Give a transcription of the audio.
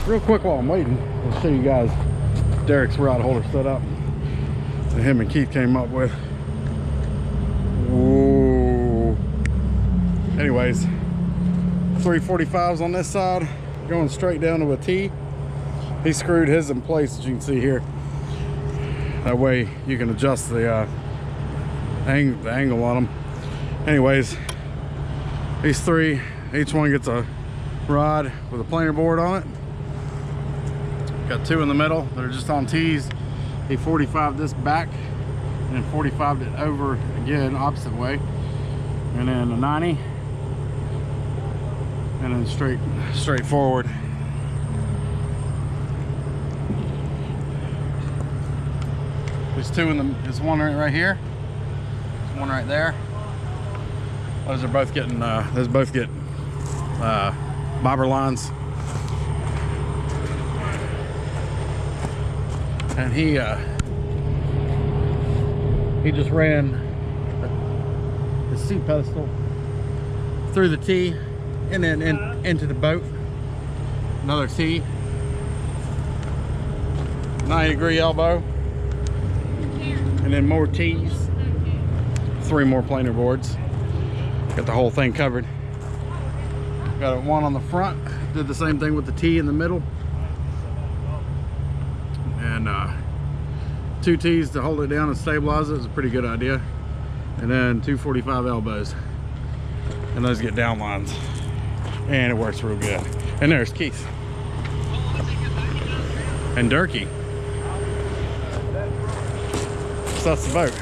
Real quick while I'm waiting, I'll show you guys Derek's rod holder setup that him and Keith came up with. Whoa. Anyways, 345s on this side, going straight down to a T. He screwed his in place, as you can see here. That way you can adjust the angle on them. Anyways, these three, each one gets a rod with a planer board on it. Got two in the middle that are just on T's. He 45'd this back and 45'd it over again, opposite way. And then a 90. And then straight forward. There's two in the, there's one right here. There's one right there. Those are both getting, those both get bobber lines. And he just ran the seat pedestal through the T and then into the boat. Another T. 90-degree elbow. And then more T's. 3 more planer boards. Got the whole thing covered. Got one on the front. Did the same thing with the T in the middle. And 2 T's to hold it down and stabilize it is a pretty good idea. And then 2 45 elbows. And those get down lines. And it works real good. And there's Keith. And Durkee. So that's the boat.